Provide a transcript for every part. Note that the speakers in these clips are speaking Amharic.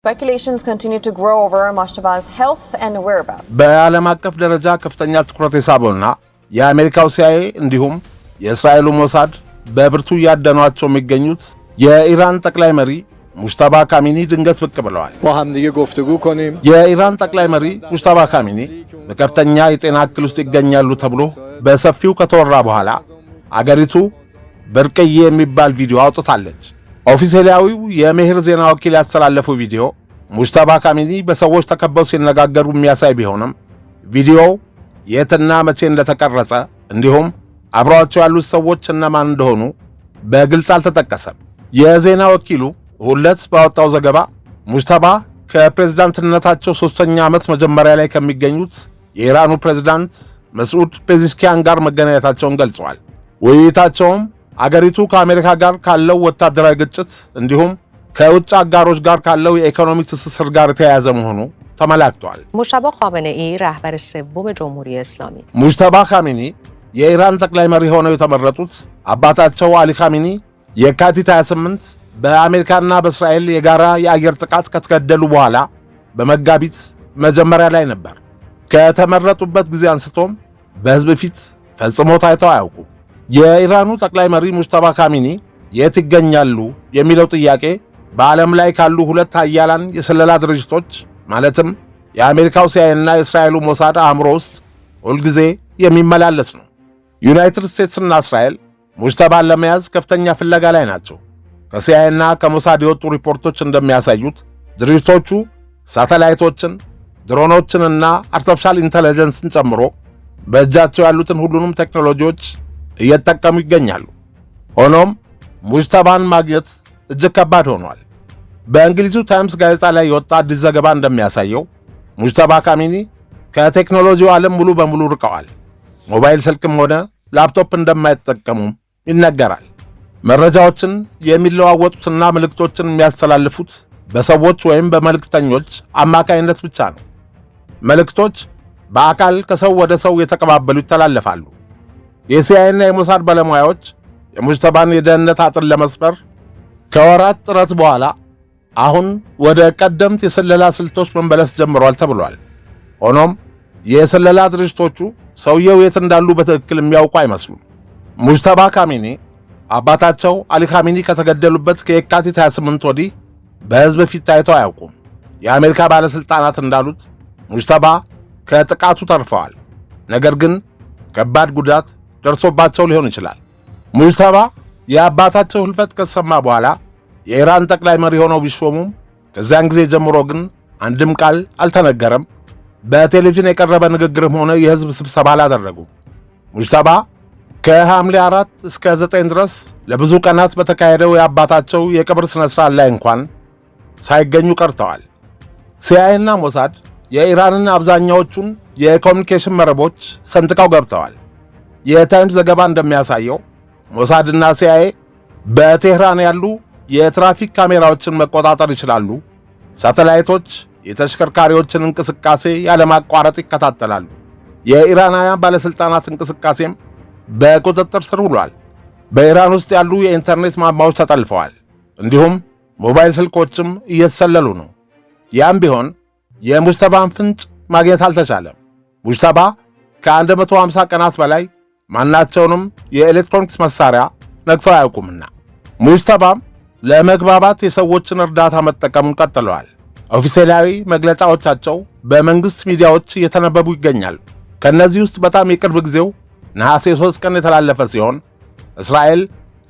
Speculations continue to grow over Mojtaba's health and whereabouts. በዓለም አቀፍ ደረጃ ከፍተኛ ትኩረት የሳበውና የአሜሪካው CIA እንዲሁም የእስራኤሉ ሞሳድ በብርቱ ያደኗቸው የሚገኙት የኢራን ጠቅላይ መሪ ሙጅተባ ካሚኒ ድንገት ብቅ ብለዋል። የኢራን ጠቅላይ መሪ ሙጅተባ ካሚኒ በከፍተኛ የጤና እክል ውስጥ ይገኛሉ ተብሎ በሰፊው ከተወራ በኋላ አገሪቱ በርቀዬ የሚባል ቪዲዮ አውጥታለች። ኦፊሴላዊው የመህር ዜና ወኪል ያስተላለፈው ቪዲዮ ሙጅተባ ካሚኒ በሰዎች ተከበው ሲነጋገሩ የሚያሳይ ቢሆንም ቪዲዮው የትና መቼ እንደተቀረጸ እንዲሁም አብረዋቸው ያሉት ሰዎች እነማን እንደሆኑ በግልጽ አልተጠቀሰም። የዜና ወኪሉ ሁለት ባወጣው ዘገባ ሙጅተባ ከፕሬዝዳንትነታቸው 3ኛ ዓመት መጀመሪያ ላይ ከሚገኙት የኢራኑ ፕሬዝዳንት መስዑድ ፔዚሽኪያን ጋር መገናኘታቸውን ገልጸዋል። ውይይታቸውም አገሪቱ ከአሜሪካ ጋር ካለው ወታደራዊ ግጭት እንዲሁም ከውጭ አጋሮች ጋር ካለው የኢኮኖሚ ትስስር ጋር የተያያዘ መሆኑ ተመላክቷል። مجتبی خامنه‌ای رهبر سوم جمهوری اسلامی ሙጅተባ ካሚኒ የኢራን ጠቅላይ መሪ ሆነው የተመረጡት አባታቸው አሊ ካሚኒ የካቲት 28 በአሜሪካና በእስራኤል የጋራ የአየር ጥቃት ከተገደሉ በኋላ በመጋቢት መጀመሪያ ላይ ነበር። ከተመረጡበት ጊዜ አንስቶም በሕዝብ ፊት ፈጽሞ ታይተው አያውቁም። የኢራኑ ጠቅላይ መሪ ሙጅተባ ካሚኒ የት ይገኛሉ የሚለው ጥያቄ በዓለም ላይ ካሉ ሁለት ኃያላን የስለላ ድርጅቶች ማለትም የአሜሪካው CIA እና የእስራኤሉ ሞሳድ አእምሮ ውስጥ ሁልጊዜ የሚመላለስ ነው። ዩናይትድ ስቴትስና እስራኤል ሙጅተባን ለመያዝ ከፍተኛ ፍለጋ ላይ ናቸው። ከCIA እና ከሞሳድ የወጡ ሪፖርቶች እንደሚያሳዩት ድርጅቶቹ ሳተላይቶችን፣ ድሮኖችንና አርቲፊሻል ኢንተለጀንስን ጨምሮ በእጃቸው ያሉትን ሁሉንም ቴክኖሎጂዎች እየተጠቀሙ ይገኛሉ። ሆኖም ሙጅተባን ማግኘት እጅግ ከባድ ሆኗል። በእንግሊዙ ታይምስ ጋዜጣ ላይ የወጣ አዲስ ዘገባ እንደሚያሳየው ሙጅተባ ካሚኒ ከቴክኖሎጂው ዓለም ሙሉ በሙሉ ርቀዋል። ሞባይል ስልክም ሆነ ላፕቶፕ እንደማይጠቀሙም ይነገራል። መረጃዎችን የሚለዋወጡትና መልእክቶችን የሚያስተላልፉት በሰዎች ወይም በመልእክተኞች አማካይነት ብቻ ነው። መልእክቶች በአካል ከሰው ወደ ሰው የተቀባበሉ ይተላለፋሉ። የCIA እና የሞሳድ ባለሙያዎች የሙጅተባን የደህንነት አጥር ለመስበር ከወራት ጥረት በኋላ አሁን ወደ ቀደምት የስለላ ስልቶች መመለስ ጀምሯል ተብሏል። ሆኖም የስለላ ድርጅቶቹ ሰውየው የት እንዳሉ በትክክል የሚያውቁ አይመስሉም። ሙጅተባ ካሚኒ አባታቸው አሊ ካሚኒ ከተገደሉበት ከየካቲት 28 ወዲህ በሕዝብ ፊት ታይተው አያውቁም። የአሜሪካ ባለሥልጣናት እንዳሉት ሙጅተባ ከጥቃቱ ተርፈዋል። ነገር ግን ከባድ ጉዳት ደርሶባቸው ሊሆን ይችላል። ሙጅተባ የአባታቸው ህልፈት ከተሰማ በኋላ የኢራን ጠቅላይ መሪ ሆነው ቢሾሙም ከዚያን ጊዜ ጀምሮ ግን አንድም ቃል አልተነገረም። በቴሌቪዥን የቀረበ ንግግርም ሆነ የህዝብ ስብሰባ አላደረጉም። ሙጅተባ ከሐምሌ 4 እስከ 9 ድረስ ለብዙ ቀናት በተካሄደው የአባታቸው የቀብር ስነ ስርዓት ላይ እንኳን ሳይገኙ ቀርተዋል። CIA እና ሞሳድ የኢራንን አብዛኛዎቹን የኮሚኒኬሽን መረቦች ሰንጥቀው ገብተዋል። የታይምስ ዘገባ እንደሚያሳየው ሞሳድና CIA በቴህራን ያሉ የትራፊክ ካሜራዎችን መቆጣጠር ይችላሉ። ሳተላይቶች የተሽከርካሪዎችን እንቅስቃሴ ያለማቋረጥ ይከታተላሉ። የኢራናውያን ባለሥልጣናት እንቅስቃሴም በቁጥጥር ስር ውሏል። በኢራን ውስጥ ያሉ የኢንተርኔት ማማዎች ተጠልፈዋል። እንዲሁም ሞባይል ስልኮችም እየተሰለሉ ነው። ያም ቢሆን የሙጅተባን ፍንጭ ማግኘት አልተቻለም። ሙጅተባ ከ150 ቀናት በላይ ማናቸውንም የኤሌክትሮኒክስ መሳሪያ ነክተው አያውቁምና ሙጅተባም ለመግባባት የሰዎችን እርዳታ መጠቀሙን ቀጥለዋል። ኦፊሴላዊ መግለጫዎቻቸው በመንግሥት ሚዲያዎች እየተነበቡ ይገኛሉ። ከእነዚህ ውስጥ በጣም የቅርብ ጊዜው ነሐሴ 3 ቀን የተላለፈ ሲሆን እስራኤል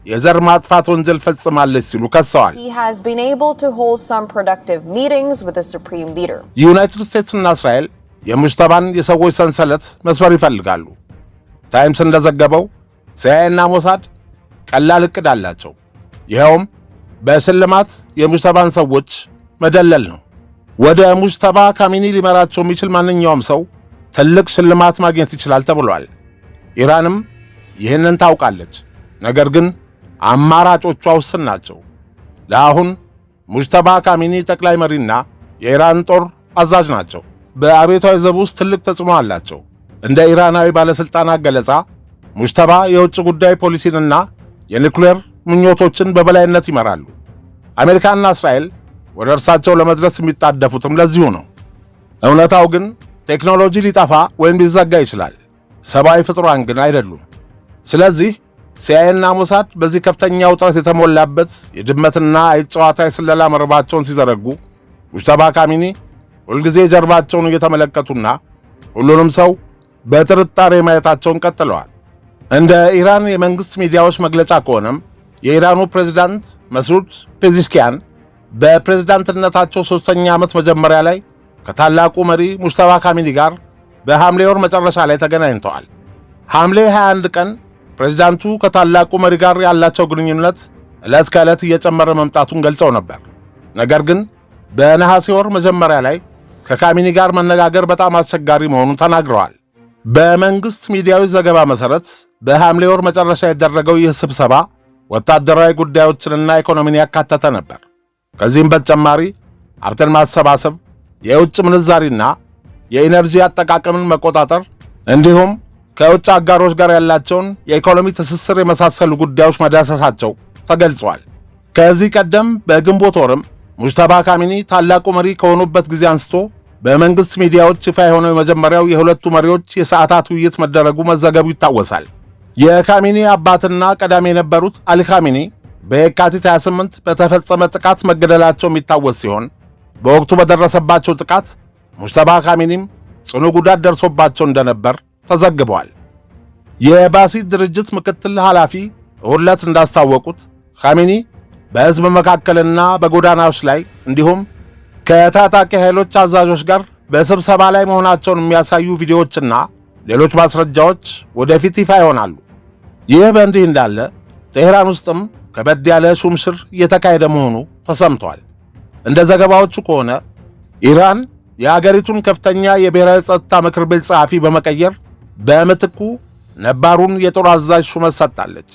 የዘር ማጥፋት ወንጀል ፈጽማለች ሲሉ ከሰዋል። He has been able to hold some productive meetings with the supreme leader. ዩናይትድ ስቴትስና እስራኤል የሙጅተባን የሰዎች ሰንሰለት መስበር ይፈልጋሉ። ታይምስ እንደዘገበው CIA እና ሞሳድ ቀላል ዕቅድ አላቸው። ይኸውም በሽልማት የሙጅተባን ሰዎች መደለል ነው። ወደ ሙጅተባ ካሚኒ ሊመራቸው የሚችል ማንኛውም ሰው ትልቅ ሽልማት ማግኘት ይችላል ተብሏል። ኢራንም ይህንን ታውቃለች። ነገር ግን አማራጮቿ ውስን ናቸው። ለአሁን ሙጅተባ ካሚኒ ጠቅላይ መሪና የኢራን ጦር አዛዥ ናቸው። በአብዮታዊ ዘብ ውስጥ ትልቅ ተጽዕኖ አላቸው። እንደ ኢራናዊ ባለሥልጣናት ገለጻ ሙጅተባ የውጭ ጉዳይ ፖሊሲንና የኒውክሌር ምኞቶችን በበላይነት ይመራሉ። አሜሪካና እስራኤል ወደ እርሳቸው ለመድረስ የሚጣደፉትም ለዚሁ ነው። እውነታው ግን ቴክኖሎጂ ሊጠፋ ወይም ሊዘጋ ይችላል፣ ሰብአዊ ፍጡራን ግን አይደሉም። ስለዚህ ሲአይኤና ሞሳድ በዚህ ከፍተኛ ውጥረት የተሞላበት የድመትና አይጥ ጨዋታ የስለላ መረባቸውን ሲዘረጉ ሙጅተባ ካሚኒ ሁልጊዜ ጀርባቸውን እየተመለከቱና ሁሉንም ሰው በጥርጣሬ ማየታቸውን ቀጥለዋል። እንደ ኢራን የመንግሥት ሚዲያዎች መግለጫ ከሆነም የኢራኑ ፕሬዝዳንት መስዑድ ፔዚሽኪያን በፕሬዝዳንትነታቸው 3ኛ ዓመት መጀመሪያ ላይ ከታላቁ መሪ ሙጅተባ ካሚኒ ጋር በሐምሌ ወር መጨረሻ ላይ ተገናኝተዋል። ሐምሌ 21 ቀን ፕሬዝዳንቱ ከታላቁ መሪ ጋር ያላቸው ግንኙነት ዕለት ከዕለት እየጨመረ መምጣቱን ገልጸው ነበር። ነገር ግን በነሐሴ ወር መጀመሪያ ላይ ከካሚኒ ጋር መነጋገር በጣም አስቸጋሪ መሆኑን ተናግረዋል። በመንግሥት ሚዲያዊ ዘገባ መሠረት በሐምሌ ወር መጨረሻ የደረገው ይህ ስብሰባ ወታደራዊ ጉዳዮችንና ኢኮኖሚን ያካተተ ነበር። ከዚህም በተጨማሪ ሀብትን ማሰባሰብ፣ የውጭ ምንዛሪና የኢነርጂ አጠቃቀምን መቆጣጠር እንዲሁም ከውጭ አጋሮች ጋር ያላቸውን የኢኮኖሚ ትስስር የመሳሰሉ ጉዳዮች መዳሰሳቸው ተገልጿል። ከዚህ ቀደም በግንቦት ወርም ሙጅተባ ካሚኒ ታላቁ መሪ ከሆኑበት ጊዜ አንስቶ በመንግሥት ሚዲያዎች ይፋ የሆነው የመጀመሪያው የሁለቱ መሪዎች የሰዓታት ውይይት መደረጉ መዘገቡ ይታወሳል። የካሚኒ አባትና ቀዳሚ የነበሩት አሊ ካሚኒ በየካቲት 28 በተፈጸመ ጥቃት መገደላቸው የሚታወስ ሲሆን በወቅቱ በደረሰባቸው ጥቃት ሙጅተባ ካሚኒም ጽኑ ጉዳት ደርሶባቸው እንደነበር ተዘግበዋል። የባሲት ድርጅት ምክትል ኃላፊ እሁድ ዕለት እንዳስታወቁት ካሚኒ በሕዝብ መካከልና በጎዳናዎች ላይ እንዲሁም ከታጣቂ ኃይሎች አዛዦች ጋር በስብሰባ ላይ መሆናቸውን የሚያሳዩ ቪዲዮዎችና ሌሎች ማስረጃዎች ወደፊት ይፋ ይሆናሉ። ይህ በእንዲህ እንዳለ ቴህራን ውስጥም ከበድ ያለ ሹምሽር እየተካሄደ መሆኑ ተሰምቷል። እንደ ዘገባዎቹ ከሆነ ኢራን የአገሪቱን ከፍተኛ የብሔራዊ ጸጥታ ምክር ቤት ጸሐፊ በመቀየር በምትኩ ነባሩን የጦር አዛዥ ሹመት ሰጥታለች።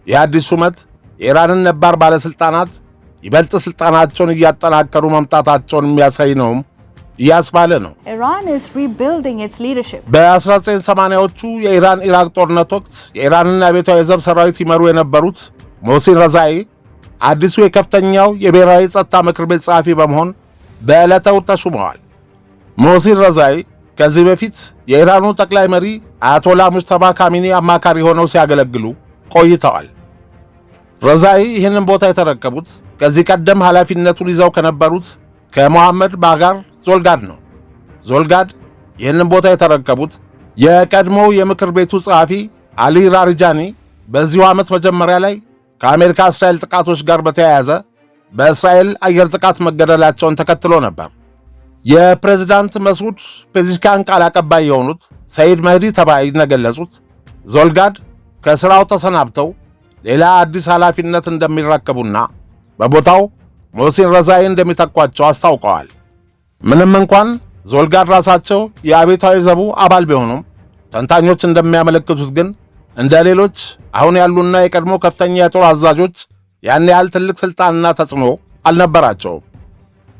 ይህ አዲስ ሹመት የኢራንን ነባር ባለሥልጣናት ይበልጥ ሥልጣናቸውን እያጠናከሩ መምጣታቸውን የሚያሳይ ነውም እያስባለ ነው። በ1980ዎቹ የኢራን ኢራቅ ጦርነት ወቅት የኢራንን አብዮታዊ ዘብ ሰራዊት ይመሩ የነበሩት ሞሲን ረዛኢ አዲሱ የከፍተኛው የብሔራዊ ጸጥታ ምክር ቤት ጸሐፊ በመሆን በዕለተ እሁድ ተሹመዋል። ሞሲን ረዛኢ ከዚህ በፊት የኢራኑ ጠቅላይ መሪ አያቶላ ሙጅተባ ካሚኒ አማካሪ ሆነው ሲያገለግሉ ቆይተዋል። ረዛኢ ይህንን ቦታ የተረከቡት ከዚህ ቀደም ኃላፊነቱን ይዘው ከነበሩት ከሞሐመድ ባጋር ዞልጋድ ነው። ዞልጋድ ይህንን ቦታ የተረከቡት የቀድሞው የምክር ቤቱ ጸሐፊ አሊ ላሪጃኒ በዚሁ ዓመት መጀመሪያ ላይ ከአሜሪካ እስራኤል ጥቃቶች ጋር በተያያዘ በእስራኤል አየር ጥቃት መገደላቸውን ተከትሎ ነበር። የፕሬዝዳንት መስዑድ ፔዚሽኪያን ቃል አቀባይ የሆኑት ሰይድ መህዲ ተባይ እንደገለጹት ዞልጋድ ከሥራው ተሰናብተው ሌላ አዲስ ኃላፊነት እንደሚረከቡና በቦታው ሞሲን ረዛኢ እንደሚተኳቸው አስታውቀዋል። ምንም እንኳን ዞልጋድ ራሳቸው የአብዮታዊ ዘቡ አባል ቢሆኑም ተንታኞች እንደሚያመለክቱት ግን እንደ ሌሎች አሁን ያሉና የቀድሞ ከፍተኛ የጦር አዛዦች ያን ያህል ትልቅ ሥልጣንና ተጽዕኖ አልነበራቸውም።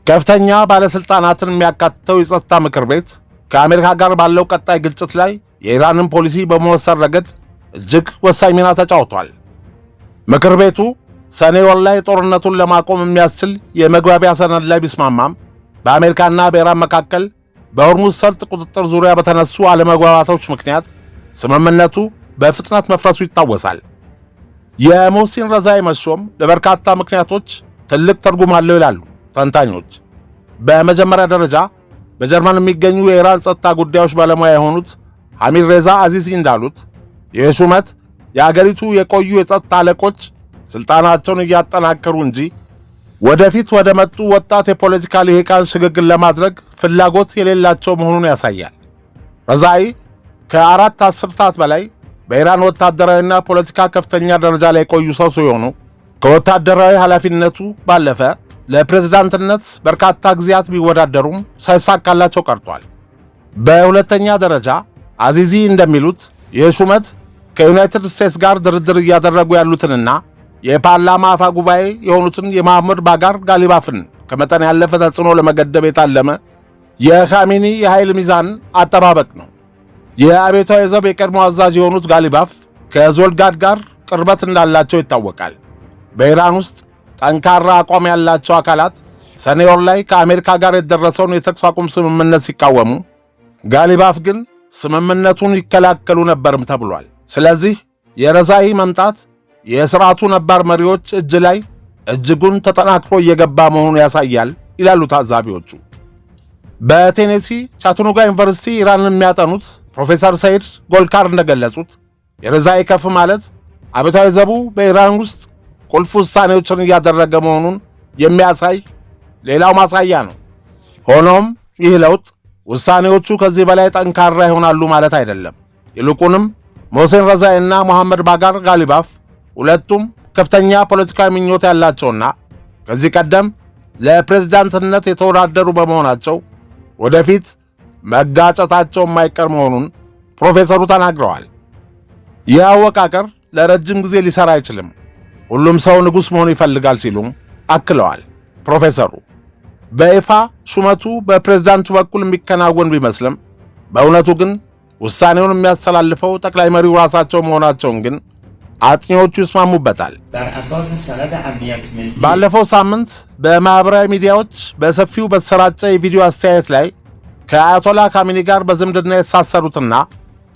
ከፍተኛ ባለሥልጣናትን የሚያካትተው የጸጥታ ምክር ቤት ከአሜሪካ ጋር ባለው ቀጣይ ግጭት ላይ የኢራንን ፖሊሲ በመወሰን ረገድ እጅግ ወሳኝ ሚና ተጫውቷል። ምክር ቤቱ ሰኔ ወር ላይ ጦርነቱን ለማቆም የሚያስችል የመግባቢያ ሰነድ ላይ ቢስማማም በአሜሪካና በኢራን መካከል በሆርሙዝ ሰርጥ ቁጥጥር ዙሪያ በተነሱ አለመግባባቶች ምክንያት ስምምነቱ በፍጥነት መፍረሱ ይታወሳል። የሞሲን ረዛኢ መሾም ለበርካታ ምክንያቶች ትልቅ ትርጉም አለው ይላሉ ተንታኞች። በመጀመሪያ ደረጃ በጀርመን የሚገኙ የኢራን ጸጥታ ጉዳዮች ባለሙያ የሆኑት ሐሚድ ሬዛ አዚዚ እንዳሉት ይህ ሹመት የአገሪቱ የቆዩ የጸጥታ አለቆች ሥልጣናቸውን እያጠናከሩ እንጂ ወደፊት ወደ መጡ ወጣት የፖለቲካ ልሂቃን ሽግግር ለማድረግ ፍላጎት የሌላቸው መሆኑን ያሳያል። ረዛኢ ከ4 አስርታት በላይ በኢራን ወታደራዊና ፖለቲካ ከፍተኛ ደረጃ ላይ የቆዩ ሰው ሲሆኑ ከወታደራዊ ኃላፊነቱ ባለፈ ለፕሬዝዳንትነት በርካታ ጊዜያት ቢወዳደሩም ሳይሳካላቸው ቀርቷል። በሁለተኛ ደረጃ አዚዚ እንደሚሉት ይህ ሹመት ከዩናይትድ ስቴትስ ጋር ድርድር እያደረጉ ያሉትንና የፓርላማ አፈ ጉባኤ የሆኑትን የመሐመድ ባጋር ጋሊባፍን ከመጠን ያለፈ ተጽዕኖ ለመገደብ የታለመ የካሚኒ የኃይል ሚዛን አጠባበቅ ነው። የአብዮታዊ ዘብ የቀድሞ አዛዥ የሆኑት ጋሊባፍ ከዞልጋድ ጋር ቅርበት እንዳላቸው ይታወቃል። በኢራን ውስጥ ጠንካራ አቋም ያላቸው አካላት ሰኔ ወር ላይ ከአሜሪካ ጋር የተደረሰውን የተኩስ አቁም ስምምነት ሲቃወሙ፣ ጋሊባፍ ግን ስምምነቱን ይከላከሉ ነበርም ተብሏል። ስለዚህ የረዛኢ መምጣት የሥርዓቱ ነባር መሪዎች እጅ ላይ እጅጉን ተጠናክሮ እየገባ መሆኑን ያሳያል ይላሉ ታዛቢዎቹ። በቴኔሲ ቻቱኑጋ ዩኒቨርሲቲ ኢራንን የሚያጠኑት ፕሮፌሰር ሰይድ ጎልካር እንደገለጹት የረዛኢ ከፍ ማለት አብዮታዊ ዘቡ በኢራን ውስጥ ቁልፍ ውሳኔዎችን እያደረገ መሆኑን የሚያሳይ ሌላው ማሳያ ነው። ሆኖም ይህ ለውጥ ውሳኔዎቹ ከዚህ በላይ ጠንካራ ይሆናሉ ማለት አይደለም። ይልቁንም ሞሴን ረዛኢና መሐመድ ባጋር ጋሊባፍ ሁለቱም ከፍተኛ ፖለቲካዊ ምኞት ያላቸውና ከዚህ ቀደም ለፕሬዝዳንትነት የተወዳደሩ በመሆናቸው ወደፊት መጋጨታቸው የማይቀር መሆኑን ፕሮፌሰሩ ተናግረዋል። ይህ አወቃቀር ለረጅም ጊዜ ሊሰራ አይችልም፣ ሁሉም ሰው ንጉሥ መሆን ይፈልጋል ሲሉም አክለዋል። ፕሮፌሰሩ በይፋ ሹመቱ በፕሬዝዳንቱ በኩል የሚከናወን ቢመስልም በእውነቱ ግን ውሳኔውን የሚያስተላልፈው ጠቅላይ መሪው ራሳቸው መሆናቸውን ግን አጥኚዎቹ ይስማሙበታል። ባለፈው ሳምንት በማኅበራዊ ሚዲያዎች በሰፊው በተሰራጨ የቪዲዮ አስተያየት ላይ ከአያቶላ ካሚኒ ጋር በዝምድና የተሳሰሩትና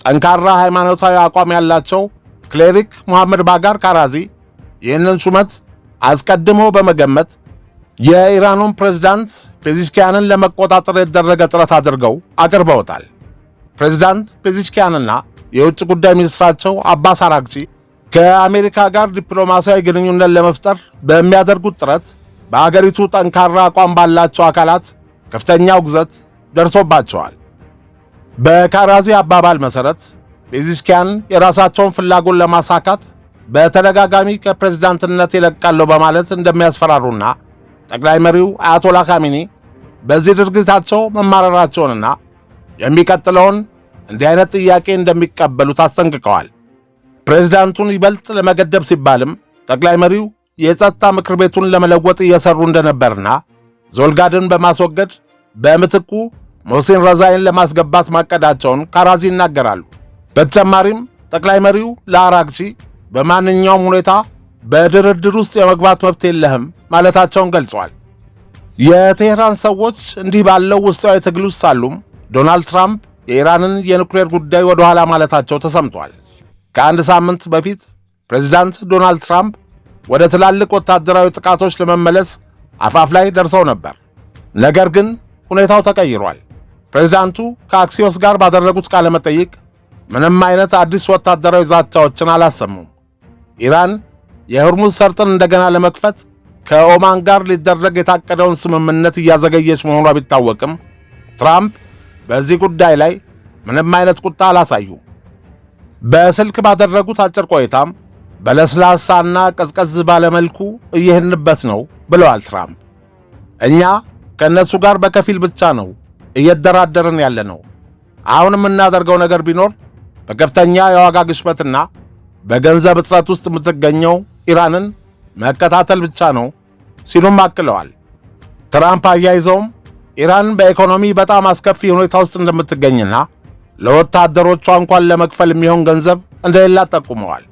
ጠንካራ ሃይማኖታዊ አቋም ያላቸው ክሌሪክ ሙሐመድ ባጋር ካራዚ ይህንን ሹመት አስቀድሞ በመገመት የኢራኑን ፕሬዝዳንት ፔዚሽኪያንን ለመቆጣጠር የተደረገ ጥረት አድርገው አቅርበውታል። ፕሬዝዳንት ፔዚሽኪያንና የውጭ ጉዳይ ሚኒስትራቸው አባስ አራግቺ ከአሜሪካ ጋር ዲፕሎማሲያዊ ግንኙነት ለመፍጠር በሚያደርጉት ጥረት በአገሪቱ ጠንካራ አቋም ባላቸው አካላት ከፍተኛ ውግዘት ደርሶባቸዋል። በካራዚ አባባል መሠረት ፔዚሽኪያን የራሳቸውን ፍላጎት ለማሳካት በተደጋጋሚ ከፕሬዝዳንትነት ይለቃለሁ በማለት እንደሚያስፈራሩና ጠቅላይ መሪው አያቶላ ካሚኒ በዚህ ድርጊታቸው መማረራቸውንና የሚቀጥለውን እንዲህ አይነት ጥያቄ እንደሚቀበሉት አስጠንቅቀዋል። ፕሬዝዳንቱን ይበልጥ ለመገደብ ሲባልም ጠቅላይ መሪው የጸጥታ ምክር ቤቱን ለመለወጥ እየሰሩ እንደነበርና ዞልጋድን በማስወገድ በምትኩ ሞሴን ረዛኢን ለማስገባት ማቀዳቸውን ካራዚ ይናገራሉ። በተጨማሪም ጠቅላይ መሪው ለአራግቺ በማንኛውም ሁኔታ በድርድር ውስጥ የመግባት መብት የለህም ማለታቸውን ገልጿል። የቴህራን ሰዎች እንዲህ ባለው ውስጣዊ ትግል ውስጥ ሳሉም ዶናልድ ትራምፕ የኢራንን የኑክሌር ጉዳይ ወደ ኋላ ማለታቸው ተሰምቷል። ከአንድ ሳምንት በፊት ፕሬዝዳንት ዶናልድ ትራምፕ ወደ ትላልቅ ወታደራዊ ጥቃቶች ለመመለስ አፋፍ ላይ ደርሰው ነበር። ነገር ግን ሁኔታው ተቀይሯል። ፕሬዝዳንቱ ከአክሲዮስ ጋር ባደረጉት ቃለ መጠይቅ ምንም አይነት አዲስ ወታደራዊ ዛቻዎችን አላሰሙም። ኢራን የሆርሙዝ ሰርጥን እንደገና ለመክፈት ከኦማን ጋር ሊደረግ የታቀደውን ስምምነት እያዘገየች መሆኗ ቢታወቅም ትራምፕ በዚህ ጉዳይ ላይ ምንም አይነት ቁጣ አላሳዩም። በስልክ ባደረጉት አጭር ቆይታም በለስላሳና ቀዝቀዝ ባለመልኩ እየሄድንበት ነው ብለዋል ትራምፕ። እኛ ከእነሱ ጋር በከፊል ብቻ ነው እየደራደርን ያለ ነው። አሁን የምናደርገው ነገር ቢኖር በከፍተኛ የዋጋ ግሽበትና በገንዘብ እጥረት ውስጥ የምትገኘው ኢራንን መከታተል ብቻ ነው ሲሉም አክለዋል። ትራምፕ አያይዘውም ኢራን በኢኮኖሚ በጣም አስከፊ ሁኔታ ውስጥ እንደምትገኝና ለወታደሮቿ እንኳን ለመክፈል የሚሆን ገንዘብ እንደሌላት ጠቁመዋል።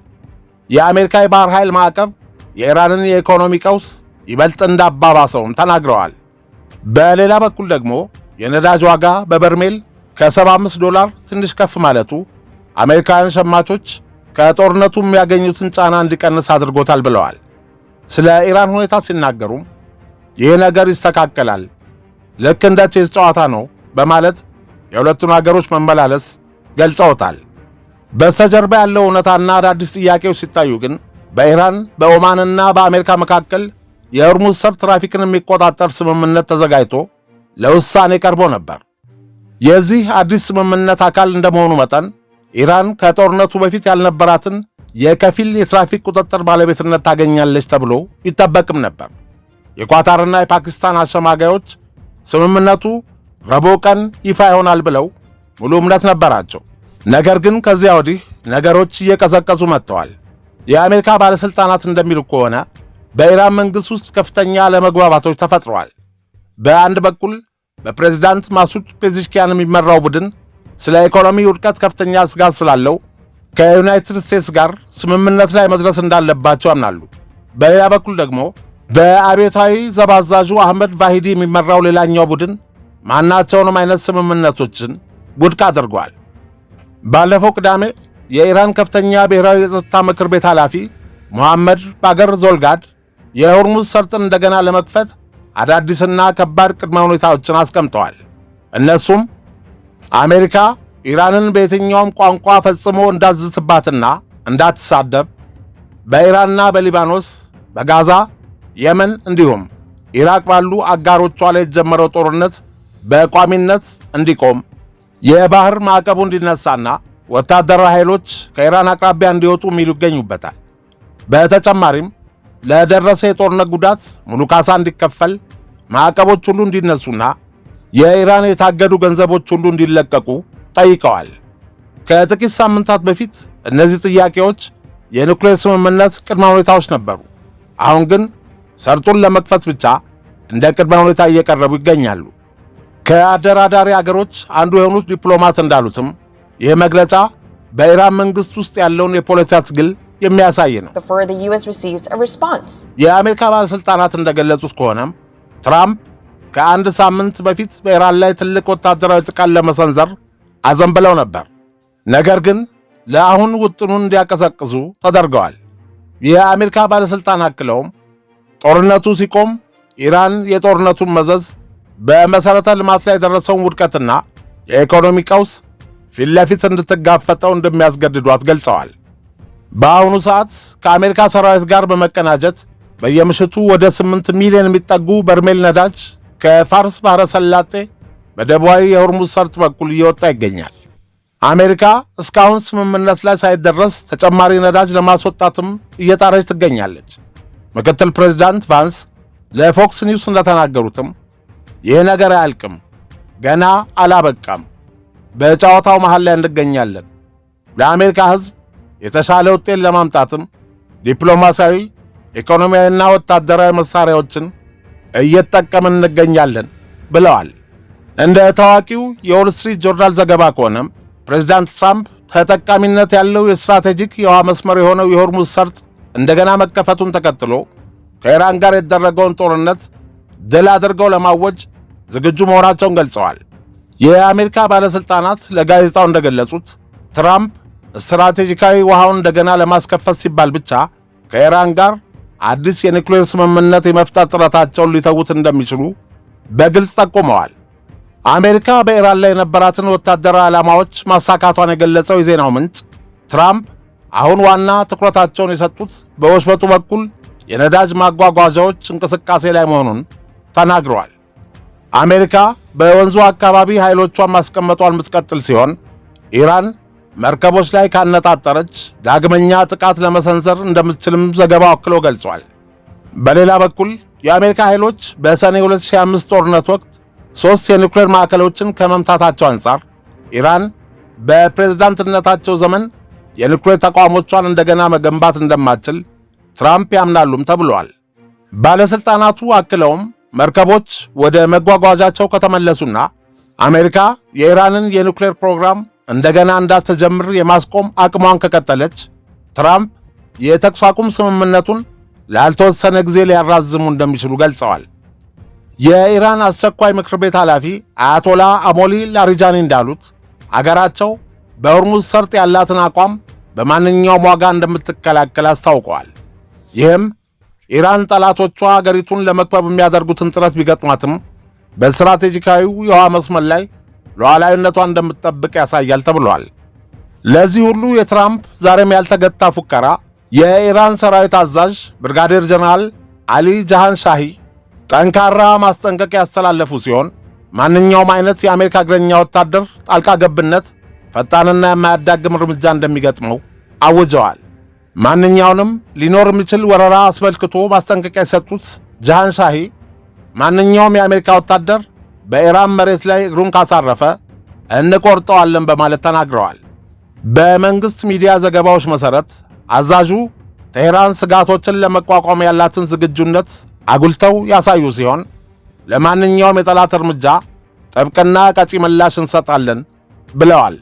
የአሜሪካ የባህር ኃይል ማዕቀብ የኢራንን የኢኮኖሚ ቀውስ ይበልጥ እንዳባባሰውም ተናግረዋል። በሌላ በኩል ደግሞ የነዳጅ ዋጋ በበርሜል ከ$75 ትንሽ ከፍ ማለቱ አሜሪካውያን ሸማቾች ከጦርነቱ የሚያገኙትን ጫና እንዲቀንስ አድርጎታል ብለዋል። ስለ ኢራን ሁኔታ ሲናገሩም ይህ ነገር ይስተካከላል፣ ልክ እንደ ቼዝ ጨዋታ ነው በማለት የሁለቱን ሀገሮች መመላለስ ገልጸውታል። በስተጀርባ ያለው እውነታና አዳዲስ ጥያቄዎች ሲታዩ ግን በኢራን በኦማንና በአሜሪካ መካከል የሆርሙዝ ሰርጥ ትራፊክን የሚቆጣጠር ስምምነት ተዘጋጅቶ ለውሳኔ ቀርቦ ነበር። የዚህ አዲስ ስምምነት አካል እንደመሆኑ መጠን ኢራን ከጦርነቱ በፊት ያልነበራትን የከፊል የትራፊክ ቁጥጥር ባለቤትነት ታገኛለች ተብሎ ይጠበቅም ነበር። የኳታርና የፓኪስታን አሸማጋዮች ስምምነቱ ረቡዕ ቀን ይፋ ይሆናል ብለው ሙሉ እምነት ነበራቸው። ነገር ግን ከዚያ ወዲህ ነገሮች እየቀዘቀዙ መጥተዋል። የአሜሪካ ባለሥልጣናት እንደሚሉ ከሆነ በኢራን መንግሥት ውስጥ ከፍተኛ አለመግባባቶች ተፈጥረዋል። በአንድ በኩል በፕሬዝዳንት ማሱድ ፔዚሽኪያን የሚመራው ቡድን ስለ ኢኮኖሚ ውድቀት ከፍተኛ ስጋት ስላለው ከዩናይትድ ስቴትስ ጋር ስምምነት ላይ መድረስ እንዳለባቸው ያምናሉ። በሌላ በኩል ደግሞ በአብዮታዊ ዘባዛዡ አህመድ ቫሂዲ የሚመራው ሌላኛው ቡድን ማናቸውንም አይነት ስምምነቶችን ውድቅ አድርጓል። ባለፈው ቅዳሜ የኢራን ከፍተኛ ብሔራዊ የጸጥታ ምክር ቤት ኃላፊ ሙሐመድ ባገር ዞልጋድ የሆርሙዝ ሰርጥን እንደገና ለመክፈት አዳዲስና ከባድ ቅድመ ሁኔታዎችን አስቀምጠዋል። እነሱም አሜሪካ ኢራንን በየትኛውም ቋንቋ ፈጽሞ እንዳትዝትባትና እንዳትሳደብ፣ በኢራንና በሊባኖስ፣ በጋዛ፣ የመን እንዲሁም ኢራቅ ባሉ አጋሮቿ ላይ የተጀመረው ጦርነት በቋሚነት እንዲቆም፣ የባህር ማዕቀቡ እንዲነሳና ወታደራዊ ኃይሎች ከኢራን አቅራቢያ እንዲወጡ የሚሉ ይገኙበታል። በተጨማሪም ለደረሰ የጦርነት ጉዳት ሙሉ ካሳ እንዲከፈል፣ ማዕቀቦች ሁሉ እንዲነሱና የኢራን የታገዱ ገንዘቦች ሁሉ እንዲለቀቁ ጠይቀዋል። ከጥቂት ሳምንታት በፊት እነዚህ ጥያቄዎች የኒውክሌር ስምምነት ቅድመ ሁኔታዎች ነበሩ። አሁን ግን ሰርጡን ለመክፈት ብቻ እንደ ቅድመ ሁኔታ እየቀረቡ ይገኛሉ። ከአደራዳሪ አገሮች አንዱ የሆኑት ዲፕሎማት እንዳሉትም ይህ መግለጫ በኢራን መንግሥት ውስጥ ያለውን የፖለቲካ ትግል የሚያሳይ ነው። የአሜሪካ ባለሥልጣናት እንደገለጹት ከሆነም ትራምፕ ከአንድ ሳምንት በፊት በኢራን ላይ ትልቅ ወታደራዊ ጥቃት ለመሰንዘር አዘንብለው ነበር። ነገር ግን ለአሁን ውጥኑን እንዲያቀዘቅዙ ተደርገዋል። የአሜሪካ ባለሥልጣን አክለውም ጦርነቱ ሲቆም ኢራን የጦርነቱን መዘዝ፣ በመሠረተ ልማት ላይ የደረሰውን ውድቀትና የኢኮኖሚ ቀውስ ፊት ለፊት እንድትጋፈጠው እንደሚያስገድዷት ገልጸዋል። በአሁኑ ሰዓት ከአሜሪካ ሰራዊት ጋር በመቀናጀት በየምሽቱ ወደ 8 ሚሊዮን የሚጠጉ በርሜል ነዳጅ ከፋርስ ባሕረ ሰላጤ በደቡባዊ የሆርሙዝ ሰርጥ በኩል እየወጣ ይገኛል። አሜሪካ እስካሁን ስምምነት ላይ ሳይደረስ ተጨማሪ ነዳጅ ለማስወጣትም እየጣረች ትገኛለች። ምክትል ፕሬዚዳንት ቫንስ ለፎክስ ኒውስ እንደተናገሩትም ይህ ነገር አያልቅም፣ ገና አላበቃም፣ በጨዋታው መሃል ላይ እንገኛለን። ለአሜሪካ ሕዝብ የተሻለ ውጤት ለማምጣትም ዲፕሎማሲያዊ፣ ኢኮኖሚያዊና ወታደራዊ መሳሪያዎችን እየተጠቀምን እንገኛለን ብለዋል። እንደ ታዋቂው የዎል ስትሪት ጆርናል ዘገባ ከሆነም ፕሬዚዳንት ትራምፕ ተጠቃሚነት ያለው የስትራቴጂክ የውሃ መስመር የሆነው የሆርሙዝ ሰርጥ እንደገና መከፈቱን ተከትሎ ከኢራን ጋር የተደረገውን ጦርነት ድል አድርገው ለማወጅ ዝግጁ መሆናቸውን ገልጸዋል። የአሜሪካ ባለሥልጣናት ለጋዜጣው እንደገለጹት ትራምፕ ስትራቴጂካዊ ውሃውን እንደገና ለማስከፈት ሲባል ብቻ ከኢራን ጋር አዲስ የኒውክሌር ስምምነት የመፍጠር ጥረታቸውን ሊተዉት እንደሚችሉ በግልጽ ጠቁመዋል። አሜሪካ በኢራን ላይ የነበራትን ወታደራዊ ዓላማዎች ማሳካቷን የገለጸው የዜናው ምንጭ ትራምፕ አሁን ዋና ትኩረታቸውን የሰጡት በወሽመጡ በኩል የነዳጅ ማጓጓዣዎች እንቅስቃሴ ላይ መሆኑን ተናግረዋል። አሜሪካ በወንዙ አካባቢ ኃይሎቿን ማስቀመጧን የምትቀጥል ሲሆን ኢራን መርከቦች ላይ ካነጣጠረች ዳግመኛ ጥቃት ለመሰንዘር እንደምትችልም ዘገባው አክሎ ገልጿል። በሌላ በኩል የአሜሪካ ኃይሎች በሰኔ 2005 ጦርነት ወቅት 3 የኒውክሌር ማዕከሎችን ከመምታታቸው አንጻር ኢራን በፕሬዝዳንትነታቸው ዘመን የኒውክሌር ተቋሞቿን እንደገና መገንባት እንደማትችል ትራምፕ ያምናሉም ተብሏል። ባለሥልጣናቱ አክለውም መርከቦች ወደ መጓጓዣቸው ከተመለሱና አሜሪካ የኢራንን የኒውክሌር ፕሮግራም እንደገና እንዳትጀምር የማስቆም አቅሟን ከቀጠለች ትራምፕ የተኩስ አቁም ስምምነቱን ላልተወሰነ ጊዜ ሊያራዝሙ እንደሚችሉ ገልጸዋል። የኢራን አስቸኳይ ምክር ቤት ኃላፊ አያቶላ አሞሊ ላሪጃኒ እንዳሉት አገራቸው በሆርሙዝ ሰርጥ ያላትን አቋም በማንኛውም ዋጋ እንደምትከላከል አስታውቀዋል። ይህም ኢራን ጠላቶቿ አገሪቱን ለመክበብ የሚያደርጉትን ጥረት ቢገጥሟትም በስትራቴጂካዊው የውሃ መስመር ላይ ሉዓላዊነቷን እንደምትጠብቅ ያሳያል ተብሏል። ለዚህ ሁሉ የትራምፕ ዛሬም ያልተገታ ፉከራ የኢራን ሰራዊት አዛዥ ብርጋዴር ጀነራል አሊ ጃሃን ሻሂ ጠንካራ ማስጠንቀቂያ ያስተላለፉ ሲሆን ማንኛውም አይነት የአሜሪካ እግረኛ ወታደር ጣልቃ ገብነት ፈጣንና የማያዳግም እርምጃ እንደሚገጥመው አውጀዋል። ማንኛውንም ሊኖር የሚችል ወረራ አስመልክቶ ማስጠንቀቂያ የሰጡት ጃሃን ሻሂ ማንኛውም የአሜሪካ ወታደር በኢራን መሬት ላይ እግሩን ካሳረፈ እንቆርጠዋለን በማለት ተናግረዋል። በመንግሥት ሚዲያ ዘገባዎች መሠረት አዛዡ ቴህራን ስጋቶችን ለመቋቋም ያላትን ዝግጁነት አጉልተው ያሳዩ ሲሆን ለማንኛውም የጠላት እርምጃ ጥብቅና ቀጪ ምላሽ እንሰጣለን ብለዋል።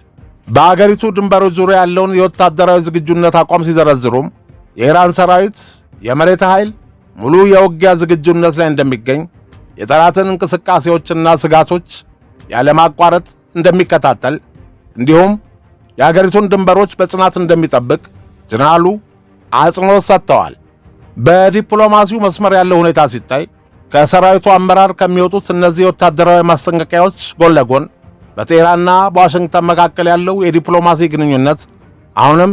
በአገሪቱ ድንበሮች ዙሪያ ያለውን የወታደራዊ ዝግጁነት አቋም ሲዘረዝሩም የኢራን ሰራዊት፣ የመሬት ኃይል፣ ሙሉ የውጊያ ዝግጁነት ላይ እንደሚገኝ፣ የጠላትን እንቅስቃሴዎችና ስጋቶች ያለማቋረጥ እንደሚከታተል እንዲሁም የአገሪቱን ድንበሮች በጽናት እንደሚጠብቅ ጀነራሉ አጽንኦት ሰጥተዋል። በዲፕሎማሲው መስመር ያለው ሁኔታ ሲታይ ከሰራዊቱ አመራር ከሚወጡት እነዚህ ወታደራዊ ማስጠንቀቂያዎች ጎን ለጎን በቴህራንና በዋሽንግተን መካከል ያለው የዲፕሎማሲ ግንኙነት አሁንም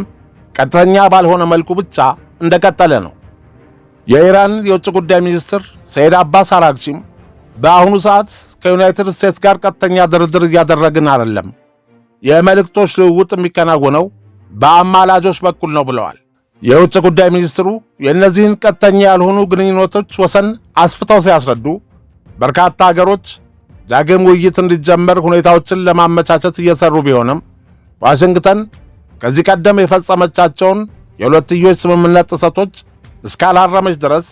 ቀጥተኛ ባልሆነ መልኩ ብቻ እንደቀጠለ ነው። የኢራን የውጭ ጉዳይ ሚኒስትር ሰይድ አባስ አራግቺም በአሁኑ ሰዓት ከዩናይትድ ስቴትስ ጋር ቀጥተኛ ድርድር እያደረግን አይደለም፣ የመልእክቶች ልውውጥ የሚከናወነው በአማላጆች በኩል ነው ብለዋል። የውጭ ጉዳይ ሚኒስትሩ የእነዚህን ቀጥተኛ ያልሆኑ ግንኙነቶች ወሰን አስፍተው ሲያስረዱ በርካታ አገሮች ዳግም ውይይት እንዲጀመር ሁኔታዎችን ለማመቻቸት እየሰሩ ቢሆንም ዋሽንግተን ከዚህ ቀደም የፈጸመቻቸውን የሁለትዮሽ ስምምነት ጥሰቶች እስካላረመች ድረስ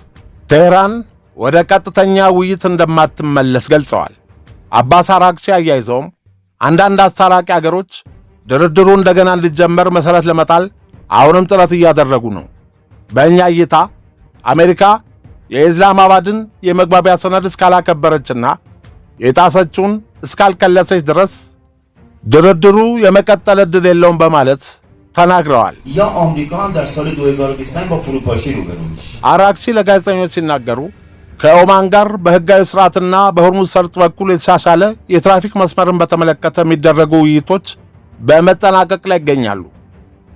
ቴህራን ወደ ቀጥተኛ ውይይት እንደማትመለስ ገልጸዋል። አባስ አራግቺ አያይዘውም አንዳንድ አስታራቂ አገሮች ድርድሩ እንደገና እንዲጀመር መሠረት ለመጣል አሁንም ጥረት እያደረጉ ነው። በእኛ እይታ አሜሪካ የኢስላማባድን የመግባቢያ ሰነድ እስካላከበረችና የጣሰችውን እስካልከለሰች ድረስ ድርድሩ የመቀጠል ዕድል የለውም በማለት ተናግረዋል። አራግቺ ለጋዜጠኞች ሲናገሩ ከኦማን ጋር በሕጋዊ ሥርዓትና በሆርሙዝ ሰርጥ በኩል የተሻሻለ የትራፊክ መስመርን በተመለከተ የሚደረጉ ውይይቶች በመጠናቀቅ ላይ ይገኛሉ።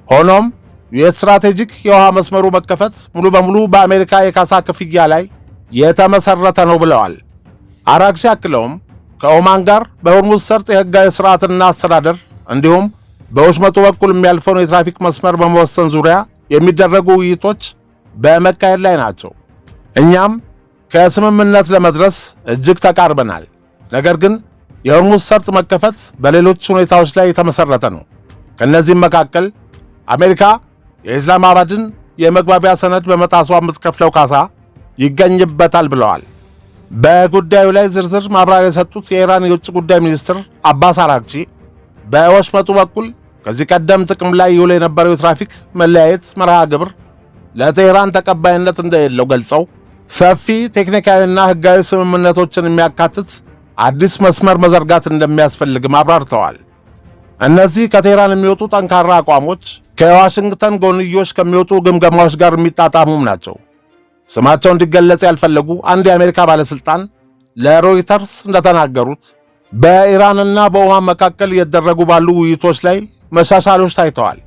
ሆኖም የስትራቴጂክ የውሃ መስመሩ መከፈት ሙሉ በሙሉ በአሜሪካ የካሳ ክፍያ ላይ የተመሠረተ ነው ብለዋል። አራግቺ አክለውም ከኦማን ጋር በሆርሙዝ ሰርጥ የሕጋዊ ሥርዓትና አስተዳደር እንዲሁም በወሽመጡ በኩል የሚያልፈውን የትራፊክ መስመር በመወሰን ዙሪያ የሚደረጉ ውይይቶች በመካሄድ ላይ ናቸው። እኛም ከስምምነት ለመድረስ እጅግ ተቃርበናል። ነገር ግን የሆርሙዝ ሰርጥ መከፈት በሌሎች ሁኔታዎች ላይ የተመሠረተ ነው። ከእነዚህም መካከል አሜሪካ የኢስላማባድን የመግባቢያ ሰነድ በመጣሷ የምትከፍለው ካሳ ይገኝበታል ብለዋል። በጉዳዩ ላይ ዝርዝር ማብራሪያ የሰጡት የኢራን የውጭ ጉዳይ ሚኒስትር አባስ አራግቺ በወሽመጡ በኩል ከዚህ ቀደም ጥቅም ላይ ይውል የነበረው የትራፊክ መለያየት መርሃ ግብር ለቴህራን ተቀባይነት እንደሌለው ገልጸው ሰፊ ቴክኒካዊና ሕጋዊ ስምምነቶችን የሚያካትት አዲስ መስመር መዘርጋት እንደሚያስፈልግም አብራርተዋል። እነዚህ ከቴህራን የሚወጡ ጠንካራ አቋሞች ከዋሽንግተን ጎንዮሽ ከሚወጡ ግምገማዎች ጋር የሚጣጣሙም ናቸው። ስማቸው እንዲገለጽ ያልፈለጉ አንድ የአሜሪካ ባለሥልጣን ለሮይተርስ እንደተናገሩት በኢራንና በኦማን መካከል እየተደረጉ ባሉ ውይይቶች ላይ መሻሻሎች ታይተዋል።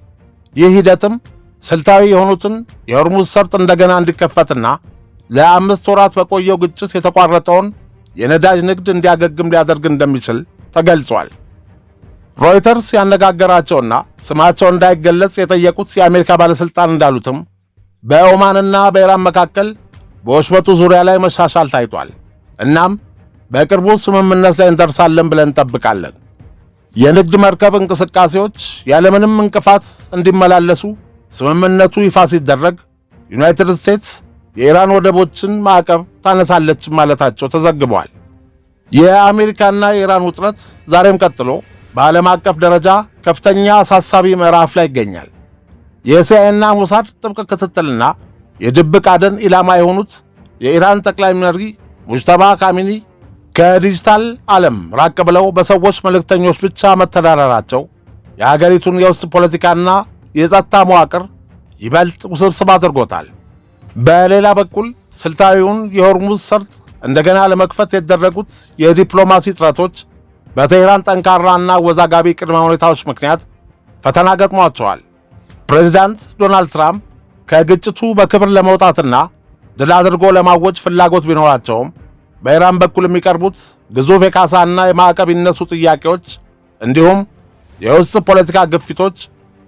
ይህ ሂደትም ስልታዊ የሆኑትን የሆርሙዝ ሰርጥ እንደገና እንዲከፈትና ለ5 ወራት በቆየው ግጭት የተቋረጠውን የነዳጅ ንግድ እንዲያገግም ሊያደርግ እንደሚችል ተገልጿል። ሮይተርስ ያነጋገራቸውና ስማቸው እንዳይገለጽ የጠየቁት የአሜሪካ ባለሥልጣን እንዳሉትም በኦማንና በኢራን መካከል በወሽመጡ ዙሪያ ላይ መሻሻል ታይቷል። እናም በቅርቡ ስምምነት ላይ እንደርሳለን ብለን እንጠብቃለን። የንግድ መርከብ እንቅስቃሴዎች ያለምንም እንቅፋት እንዲመላለሱ ስምምነቱ ይፋ ሲደረግ ዩናይትድ ስቴትስ የኢራን ወደቦችን ማዕቀብ ታነሳለች ማለታቸው ተዘግቧል። የአሜሪካና የኢራን ውጥረት ዛሬም ቀጥሎ በዓለም አቀፍ ደረጃ ከፍተኛ አሳሳቢ ምዕራፍ ላይ ይገኛል። የሲአይኤና ሞሳድ ጥብቅ ክትትልና የድብቅ አደን ኢላማ የሆኑት የኢራን ጠቅላይ መሪ ሙጅተባ ካሚኒ ከዲጂታል ዓለም ራቅ ብለው በሰዎች መልእክተኞች ብቻ መተዳደራቸው የሀገሪቱን የውስጥ ፖለቲካና የጸጥታ መዋቅር ይበልጥ ውስብስብ አድርጎታል። በሌላ በኩል ስልታዊውን የሆርሙዝ ሰርጥ እንደገና ለመክፈት የተደረጉት የዲፕሎማሲ ጥረቶች በቴህራን ጠንካራና ወዛጋቢ ቅድመ ሁኔታዎች ምክንያት ፈተና ገጥሟቸዋል። ፕሬዚዳንት ዶናልድ ትራምፕ ከግጭቱ በክብር ለመውጣትና ድል አድርጎ ለማወጅ ፍላጎት ቢኖራቸውም በኢራን በኩል የሚቀርቡት ግዙፍ የካሳና የማዕቀብ ይነሱ ጥያቄዎች እንዲሁም የውስጥ ፖለቲካ ግፊቶች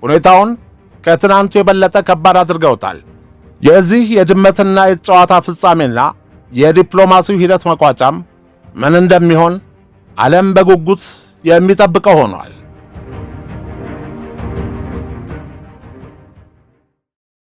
ሁኔታውን ከትናንቱ የበለጠ ከባድ አድርገውታል። የዚህ የድመትና የጨዋታ ፍጻሜና የዲፕሎማሲው ሂደት መቋጫም ምን እንደሚሆን ዓለም በጉጉት የሚጠብቀው ሆኗል።